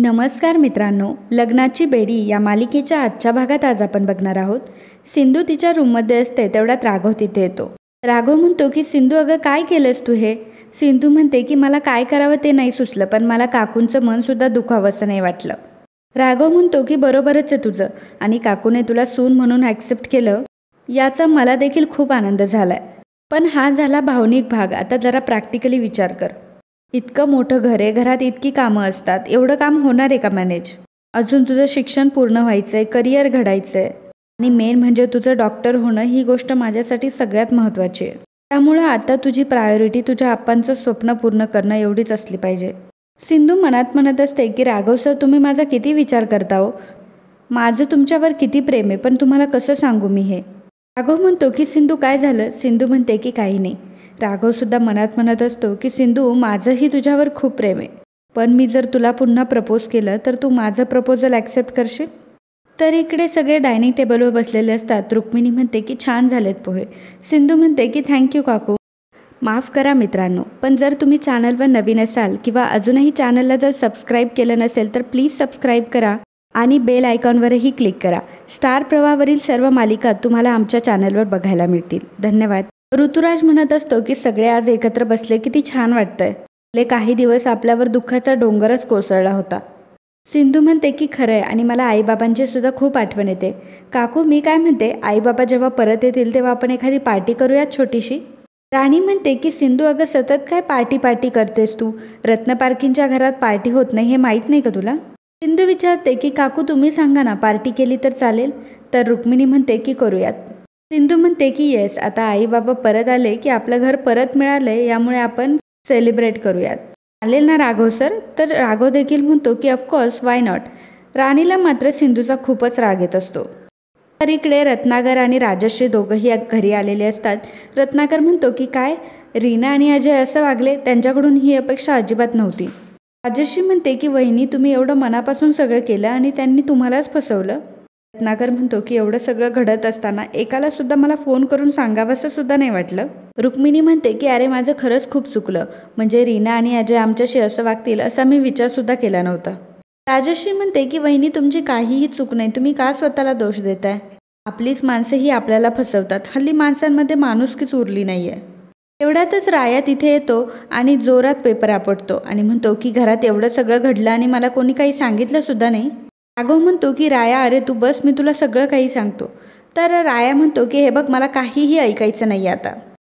नमस्कार मित्रांनो, लग्नाची बेडी या मालिकेच्या आजच्या भागात आज आपण बघणार आहोत. सिंधू तिच्या रूममध्ये असते तेवढ्यात राघव तिथे येतो. राघव म्हणतो की सिंधू अगं काय केलंस तू हे. सिंधू म्हणते की मला काय करावं ते नाही सुचलं, पण मला काकूंचं मन सुद्धा दुखावं असं नाही वाटलं. राघव म्हणतो की बरोबरच आहे तुझं, आणि काकूने तुला सून म्हणून ॲक्सेप्ट केलं याचा मला देखील खूप आनंद झालाय. पण हा झाला भावनिक भाग. आता जरा प्रॅक्टिकली विचार कर. इतकं मोठं घर आहे, घरात इतकी कामं असतात, एवढं काम होणार आहे का मॅनेज? अजून तुझं शिक्षण पूर्ण व्हायचं आहे, करिअर घडायचं आहे, आणि मेन म्हणजे तुझं डॉक्टर होणं ही गोष्ट माझ्यासाठी सगळ्यात महत्त्वाची आहे. त्यामुळं आता तुझी प्रायोरिटी तुझ्या आप्पांचं स्वप्न पूर्ण करणं एवढीच असली पाहिजे. सिंधू मनात म्हणत असते की राघव सर, तुम्ही माझा किती विचार करता हो. माझं तुमच्यावर किती प्रेम आहे, पण तुम्हाला कसं सांगू मी हे. राघव म्हणतो की सिंधू काय झालं. सिंधू म्हणते की काही नाही. राघवसुद्धा मनात म्हणत असतो की सिंधू, माझंही तुझ्यावर खूप प्रेम आहे, पण मी जर तुला पुन्हा प्रपोज केलं तर तू माझं प्रपोजल ॲक्सेप्ट करशील? तर इकडे सगळे डायनिंग टेबलवर बसलेले असतात. रुक्मिणी म्हणते की छान झालेत पोहे. सिंधू म्हणते की थँक्यू काकू. माफ करा मित्रांनो, पण जर तुम्ही चॅनलवर नवीन असाल किंवा अजूनही चॅनलला जर सबस्क्राईब केलं नसेल तर प्लीज सबस्क्राईब करा आणि बेल आयकॉनवरही क्लिक करा. स्टार प्रवाहावरील सर्व मालिका तुम्हाला आमच्या चॅनलवर बघायला मिळतील. धन्यवाद. ऋतुराज म्हणत असतो की सगळे आज एकत्र बसले, किती छान वाटतंय. गेले काही दिवस आपल्यावर दुःखाचा डोंगरच कोसळला होता. सिंधू म्हणते की खरं आहे, आणि मला आईबाबांची सुद्धा खूप आठवण येते. काकू मी काय म्हणते, आईबाबा जेव्हा परत येतील तेव्हा आपण एखादी पार्टी करूयात छोटीशी. राणी म्हणते की सिंधू अगं सतत काय पार्टी पार्टी करतेस तू. रत्नपारखींच्या घरात पार्टी होत नाही हे माहीत नाही का तुला. सिंधू विचारते की काकू तुम्ही सांगा ना, पार्टी केली तर चालेल. तर रुक्मिणी म्हणते की करूयात. सिंधू म्हणते की येस, आता आई बाबा परत आले की आपलं घर परत मिळालं आहे, यामुळे आपण सेलिब्रेट करूयात. चालेल ना राघव सर. तर राघव देखील म्हणतो की ऑफकोर्स, वाय नॉट. राणीला मात्र सिंधूचा खूपच राग येत असतो. तर इकडे रत्नाकर आणि राजश्री दोघंही घरी आलेले असतात. रत्नाकर म्हणतो की काय, रीना आणि अजय असं वागले, त्यांच्याकडून ही अपेक्षा अजिबात नव्हती. राजश्री म्हणते की वहिनी, तुम्ही एवढं मनापासून सगळं केलं आणि त्यांनी तुम्हालाच फसवलं. रत्नाकर म्हणतो की एवढं सगळं घडत असताना एकाला सुद्धा मला फोन करून सांगावंसं सुद्धा नाही वाटलं. रुक्मिणी म्हणते की अरे माझं खरंच खूप चुकलं, म्हणजे रीना आणि अजय आमच्याशी असं वागतील असा मी विचारसुद्धा केला नव्हता. राजश्री म्हणते की वहिनी, तुमची काहीही चूक नाही, तुम्ही का स्वतःला दोष देताय. आपलीच माणसं ही आपल्याला फसवतात. हल्ली माणसांमध्ये माणुसकीच उरली नाही आहे. तेवढ्यातच राया तिथे येतो आणि जोरात पेपर आपटतो आणि म्हणतो की घरात एवढं सगळं घडलं आणि मला कोणी काही सांगितलं सुद्धा नाही. राघव म्हणतो की राया, अरे तू बस, मी तुला सगळं काही सांगतो. तर राया म्हणतो की हे बघ, मला काहीही ऐकायचं नाही आता.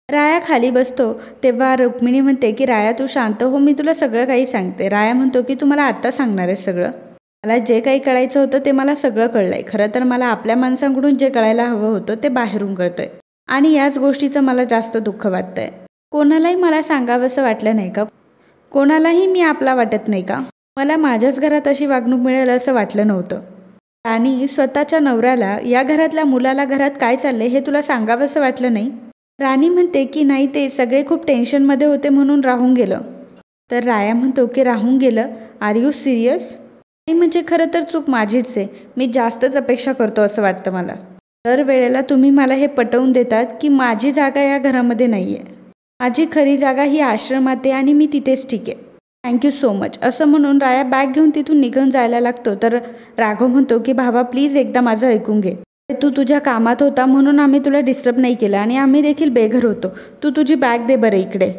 राया खाली बसतो तेव्हा रुक्मिणी म्हणते की राया तू शांत हो, मी तुला सगळं काही सांगते. राया म्हणतो की तू मला आत्ता सांगणार आहेस सगळं. मला जे काही कळायचं होतं ते मला सगळं कळलंय. खरं तर मला आपल्या माणसांकडून जे कळायला हवं होतं ते बाहेरून कळतंय, आणि याच गोष्टीचं मला जास्त दुःख वाटतंय. कोणालाही मला सांगावंसं वाटलं नाही का? कोणालाही मी आपला वाटत नाही का? मला माझ्याच घरात अशी वागणूक मिळेल असं वाटलं नव्हतं. आणि स्वतःच्या नवऱ्याला, या घरातल्या मुलाला घरात काय चाललंय हे तुला सांगावंसं वाटलं नाही. राणी म्हणते की नाही, ते सगळे खूप टेन्शनमध्ये होते म्हणून राहून गेलं. तर राया म्हणतो की राहून गेलं, आर यू सिरियस? नाही म्हणजे खरं तर चूक माझीच आहे, मी जास्तच अपेक्षा करतो असं वाटतं मला. दर वेळेला तुम्ही मला हे पटवून देतात की माझी जागा या घरामध्ये नाही आहे. माझी खरी जागा ही आश्रमात आहे आणि मी तिथेच ठीक आहे. Thank you so much. असं म्हणून राया बॅग घेऊन तिथून निघून जायला लागतो. तर राघव म्हणतो की भावा प्लीज एकदा माझं ऐकून घे. तू तुझ्या कामात होता म्हणून आम्ही तुला डिस्टर्ब नाही केलं, आणि आम्ही देखील बेघर होतो. तू तुझी बॅग दे बरं इकडे.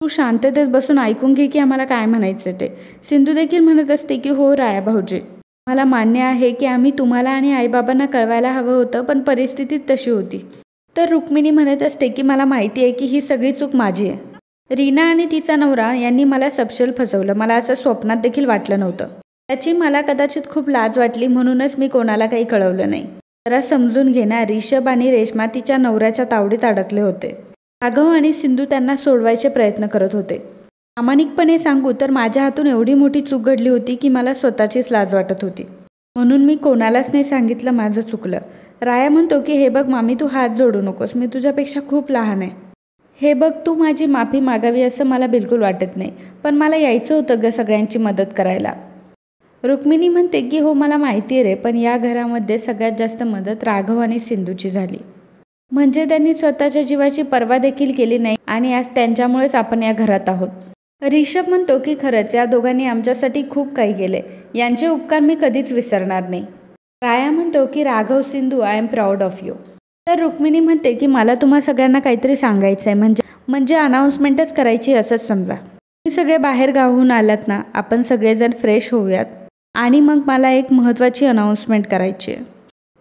तू शांततेत बसून ऐकून घे की आम्हाला काय म्हणायचं ते. सिंधू देखील म्हणत असते की हो राया भाऊजी, मला मान्य आहे की आम्ही तुम्हाला आणि आईबाबांना कळवायला हवं होतं, पण परिस्थिती तशी होती. तर रुक्मिणी म्हणत असते की मला माहिती आहे की ही सगळी चूक माझी आहे. रीना आणि तिचा नवरा यांनी मला सपशेल फसवलं. मला असं स्वप्नात देखील वाटलं नव्हतं. त्याची मला कदाचित खूप लाज वाटली, म्हणूनच मी कोणाला काही कळवलं नाही. जरा समजून घेणार, रिषभ आणि रेश्मा तिच्या नवऱ्याच्या तावडीत अडकले होते. राघव आणि सिंधू त्यांना सोडवायचे प्रयत्न करत होते. प्रामाणिकपणे सांगू तर माझ्या हातून एवढी मोठी चूक घडली होती की मला स्वतःचीच लाज वाटत होती, म्हणून मी कोणालाच नाही सांगितलं माझं चुकलं. राया म्हणतो की हे बघ मामी, तू हात जोडू नकोस, मी तुझ्यापेक्षा खूप लहान आहे. हे बघ, तू माझी माफी मागावी असं मला बिलकुल वाटत नाही, पण मला यायचं होतं ग सगळ्यांची मदत करायला. रुक्मिणी म्हणते की हो मला माहिती आहे रे, पण या घरामध्ये सगळ्यात जास्त मदत राघव आणि सिंधूची झाली. म्हणजे त्यांनी स्वतःच्या जीवाची पर्वा देखील केली नाही, आणि आज त्यांच्यामुळेच आपण या घरात आहोत. ऋषभ म्हणतो की खरंच या दोघांनी आमच्यासाठी खूप काही केले, यांचे उपकार मी कधीच विसरणार नाही. राया म्हणतो की Raghav, Sindhu, I am proud of you. तर रुक्मिणी म्हणते की मला तुम्हा सगळ्यांना काहीतरी सांगायचं आहे, म्हणजे अनाऊन्समेंटच करायची असंच समजा. तुम्ही सगळे बाहेर गावाहून आलात ना, आपण सगळेजण फ्रेश होऊयात आणि मग मला एक महत्त्वाची अनाऊन्समेंट करायची आहे.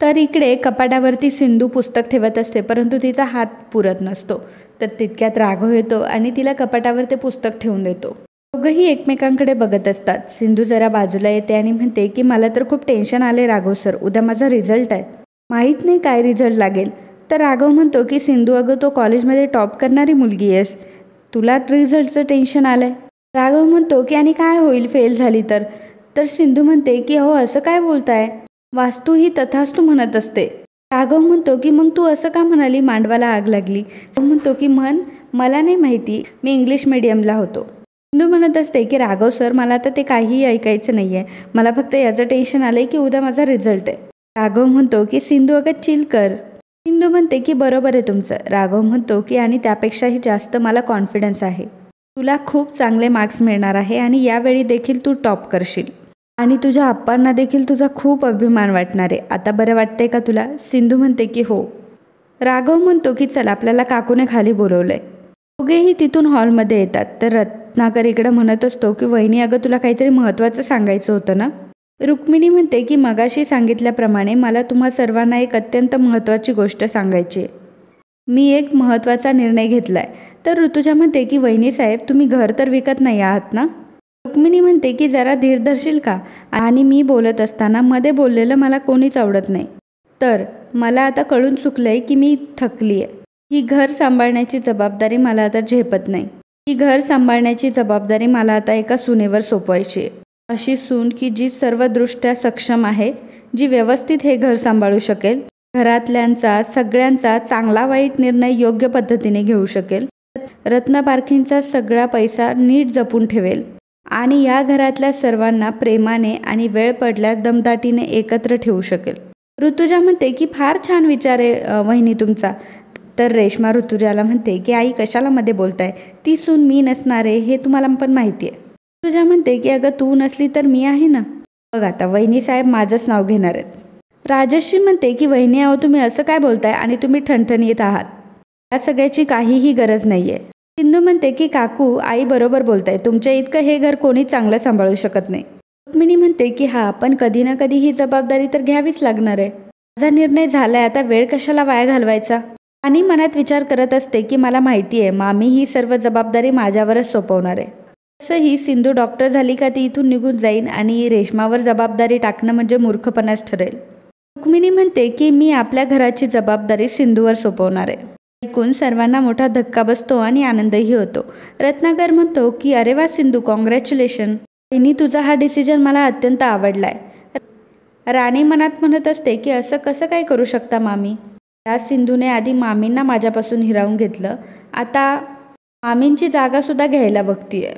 तर इकडे कपाटावरती सिंधू पुस्तक ठेवत असते, परंतु तिचा हात पुरत नसतो. तर तितक्यात राघव येतो आणि तिला कपाटावर ते पुस्तक ठेवून देतो. दोघंही एकमेकांकडे बघत असतात. सिंधू जरा बाजूला येते आणि म्हणते की मला तर खूप टेन्शन आले राघव सर, उद्या माझा रिझल्ट आहे, माहीत नाही काय रिझल्ट लागेल. तर राघव म्हणतो की सिंधू अगं तो कॉलेजमध्ये टॉप करणारी मुलगी आहेस, तुला रिझल्टचं टेन्शन आलंय. राघव म्हणतो की आणि काय होईल फेल झाली तर. तर सिंधू म्हणते की हो असं काय बोलताय, वास्तू ही तथास्तू म्हणत असते. राघव म्हणतो की मग तू असं का म्हणाली, मांडवाला आग लागली. म्हणतो की मला नाही माहिती, मी इंग्लिश मीडियमला होतो. सिंधू म्हणत असते की राघव सर मला आता ते काहीही ऐकायचं नाही आहे, मला फक्त याचं टेन्शन आलं आहे की उद्या माझा रिझल्ट आहे. राघव म्हणतो की सिंधू अगं चिल कर. सिंधू म्हणते की बरोबर आहे तुमचं. राघव म्हणतो की आणि त्यापेक्षाही जास्त मला कॉन्फिडन्स आहे, तुला खूप चांगले मार्क्स मिळणार आहे आणि यावेळी देखील तू टॉप करशील आणि तुझ्या आप्पांना देखील तुझा खूप अभिमान वाटणार आहे. आता बरं वाटतंय का तुला. सिंधू म्हणते की हो. राघव म्हणतो की चल आपल्याला काकूने खाली बोलवलंय. दोघेही तिथून हॉलमध्ये येतात. तर रत्नाकर इकडं म्हणत असतो की वहिनी अगं तुला काहीतरी महत्त्वाचं सांगायचं होतं ना. रुक्मिणी म्हणते की मगाशी सांगितल्याप्रमाणे मला तुम्हा सर्वांना एक अत्यंत महत्त्वाची गोष्ट सांगायची आहे, मी एक महत्त्वाचा निर्णय घेतला आहे. तर ऋतुजा म्हणते की वहिनी साहेब तुम्ही घर तर विकत नाही आहात ना. रुक्मिणी म्हणते की जरा धीर धरशील का, आणि मी बोलत असताना मध्ये बोललेलं मला कोणीच आवडत नाही. तर मला आता कळून चुकलंय की मी थकली आहे. ही घर सांभाळण्याची जबाबदारी मला आता झेपत नाही. ही घर सांभाळण्याची जबाबदारी मला आता एका सुनेवर सोपवायची आहे. अशी सून की जी सर्वदृष्ट्या सक्षम आहे, जी व्यवस्थित हे घर सांभाळू शकेल, घरातल्यांचा सगळ्यांचा चांगला वाईट निर्णय योग्य पद्धतीने घेऊ शकेल, रत्नपारखींचा सगळा पैसा नीट जपून ठेवेल आणि या घरातल्या सर्वांना प्रेमाने आणि वेळ पडल्यास दमदाटीने एकत्र ठेवू शकेल. ऋतुजा म्हणते की फार छान विचार आहे वहिनी तुमचा. तर रेश्मा ऋतुजाला म्हणते की आई कशाला मध्ये बोलताय, ती सून मी नसणार आहे हे तुम्हाला पण माहिती आहे. ऋतुजा म्हणते की अगं तू नसली तर मी आहे ना. बघ आता वहिनी साहेब माझंच नाव घेणार आहेत. राजश्री म्हणते की वहिनी आहो तुम्ही असं काय बोलताय आणि तुम्ही ठणठणीत आहात, या सगळ्याची काहीही गरज नाही आहे. सिंधू म्हणते की काकू आई बरोबर बोलताय, तुमच्या इतकं हे घर कोणी चांगलं सांभाळू शकत नाही. रुक्मिणी म्हणते की हा पण कधी ना कधी ही जबाबदारी तर घ्यावीच लागणार आहे. माझा निर्णय झालाय, आता वेळ कशाला वाया घालवायचा. आणि मनात विचार करत असते की मला माहिती आहे मामी ही सर्व जबाबदारी माझ्यावरच सोपवणार आहे. तसंही सिंधू डॉक्टर झाली का ती इथून निघून जाईन आणि रेश्मावर जबाबदारी टाकणं म्हणजे मूर्खपणाच ठरेल. रुक्मिणी म्हणते की मी आपल्या घराची जबाबदारी सिंधूवर सोपवणार आहे. ऐकून सर्वांना मोठा धक्का बसतो आणि आनंदही होतो. रत्नाकर म्हणतो की अरे वा सिंधू, कॉंग्रॅच्युलेशन. वहिनी तुझा हा डिसिजन मला अत्यंत आवडलाय. राणी मनात म्हणत असते की असं कसं काय करू शकता मामी. या सिंधूने आधी मामींना माझ्यापासून हिरावून घेतलं, आता मामींची जागासुद्धा घ्यायला बघतीये.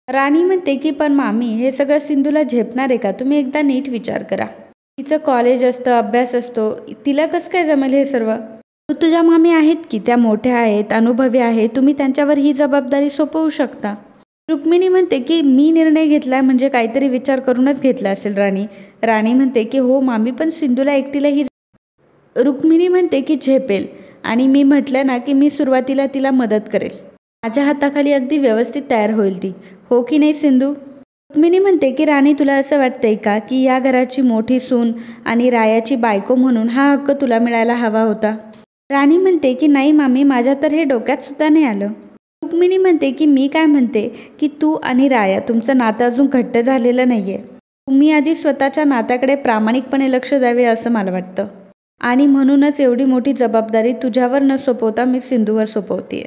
राणी म्हणते की पण मामी हे सगळं सिंधूला झेपणार आहे का, तुम्ही एकदा नीट विचार करा. तिचं कॉलेज असतं, अभ्यास असतो, तिला कसं काय जमेल हे सर्व. तुझ्या मामी आहेत की त्या मोठ्या आहेत, अनुभवी आहेत, तुम्ही त्यांच्यावर ही जबाबदारी सोपवू शकता. रुक्मिणी म्हणते की मी निर्णय घेतलाय म्हणजे काहीतरी विचार करूनच घेतला असेल राणी. राणी म्हणते की हो मामी पण सिंधूला एकटीला ही. रुक्मिणी म्हणते की झेपेल आणि मी म्हटलं ना की मी सुरुवातीला तिला मदत करेल, माझ्या हाताखाली अगदी व्यवस्थित तयार होईल ती, हो की नाही सिंधू. रुक्मिणी म्हणते की राणी तुला असं वाटतंय का की या घराची मोठी सून आणि रायाची बायको म्हणून हा हक्क तुला मिळायला हवा होता. राणी म्हणते की नाही मामी माझ्या तर हे डोक्यात सुद्धा नाही आलं. रुक्मिणी म्हणते की मी काय म्हणते की तू आणि राया तुमचं नातं अजून घट्ट झालेलं नाही आहे, तुम्ही आधी स्वतःच्या नात्याकडे प्रामाणिकपणे लक्ष द्यावे असं मला वाटतं आणि म्हणूनच एवढी मोठी जबाबदारी तुझ्यावर न सोपवता मी सिंधूवर सोपवते.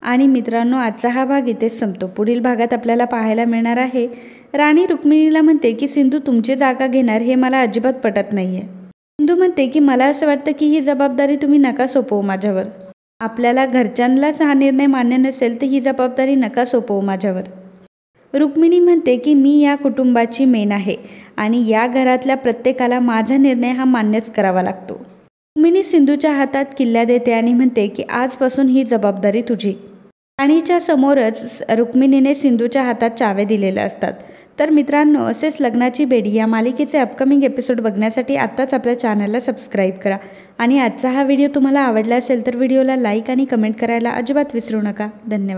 आणि मित्रांनो आजचा हा भाग इथेच संपतो. पुढील भागात आपल्याला पाहायला मिळणार आहे राणी रुक्मिणीला म्हणते की सिंधू तुमची जागा घेणार हे मला अजिबात पटत नाही आहे. सिंधू म्हणते की मला असं वाटतं की ही जबाबदारी तुम्ही नका सोपवू माझ्यावर, आपल्याला घरच्यांनाच हा निर्णय मान्य नसेल तर ही जबाबदारी नका सोपवू माझ्यावर. रुक्मिणी म्हणते की मी या कुटुंबाची मेन आहे आणि या घरातल्या प्रत्येकाला माझा निर्णय हा मान्यच करावा लागतो. रुक्मिणी सिंधूच्या हातात किल्ल्या देते आणि म्हणते की आजपासून ही जबाबदारी तुझी राणीच्या समोरच रुक्मिणीने सिंधूच्या हातात चावे दिलेले असतात. तर मित्रांनो, असेच लग्नाची बेडी या मालिकेचे अपकमिंग एपिसोड बघण्यासाठी आत्ताच आपल्या चॅनलला सबस्क्राईब करा. आणि आजचा हा व्हिडिओ तुम्हाला आवडला असेल तर व्हिडिओला लाईक आणि कमेंट करायला अजिबात विसरू नका. धन्यवाद.